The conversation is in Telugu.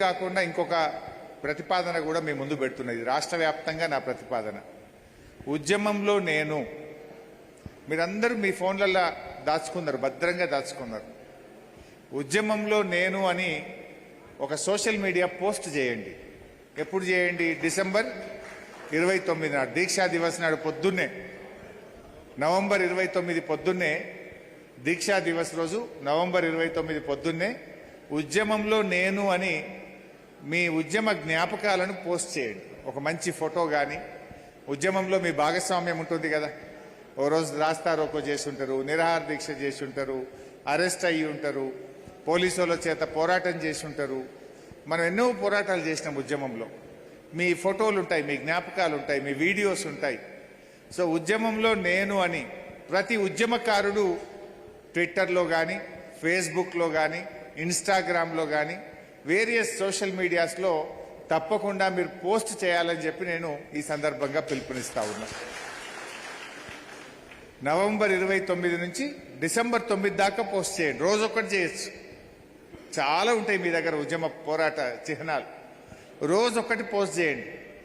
కాకుండా ఇంకొక ప్రతిపాదన కూడా మీ ముందు పెడుతున్నది. రాష్ట్ర వ్యాప్తంగా నా ప్రతిపాదన. ఉద్యమంలో నేను, మీరందరూ మీ ఫోన్లలో దాచుకున్నారు, భద్రంగా దాచుకున్నారు. ఉద్యమంలో నేను అని ఒక సోషల్ మీడియా పోస్ట్ చేయండి. ఎప్పుడు చేయండి? డిసెంబర్ 29 నాడు, దీక్షా దివస్ నాడు పొద్దున్నే, నవంబర్ 29 పొద్దున్నే, దీక్షా దివస్ రోజు నవంబర్ 29 పొద్దున్నే ఉద్యమంలో నేను అని మీ ఉద్యమ జ్ఞాపకాలను పోస్ట్ చేయండి. ఒక మంచి ఫోటో కానీ, ఉద్యమంలో మీ భాగస్వామ్యం ఉంటుంది కదా. ఓ రోజు రాస్తారోకో చేసి ఉంటారు, నిరాహార దీక్ష చేసి ఉంటారు, అరెస్ట్ అయ్యి ఉంటారు, పోలీసుల చేత పోరాటం చేసి ఉంటారు. మనం ఎన్నో పోరాటాలు చేసినాం ఉద్యమంలో. మీ ఫోటోలు ఉంటాయి, మీ జ్ఞాపకాలు ఉంటాయి, మీ వీడియోస్ ఉంటాయి. సో ఉద్యమంలో నేను అని ప్రతి ఉద్యమకారుడు ట్విట్టర్లో కానీ, ఫేస్బుక్లో కానీ, ఇన్స్టాగ్రామ్లో కానీ, వేరియస్ సోషల్ మీడియాస్లో తప్పకుండా మీరు పోస్ట్ చేయాలని చెప్పి నేను ఈ సందర్భంగా పిలుపునిస్తా ఉన్నా. నవంబర్ 29 నుంచి డిసెంబర్ 9 దాకా పోస్ట్ చేయండి. రోజొక్కటి చేయొచ్చు. చాలా ఉంటాయి మీ దగ్గర ఉద్యమ పోరాట చిహ్నాలు. రోజొక్కటి పోస్ట్ చేయండి.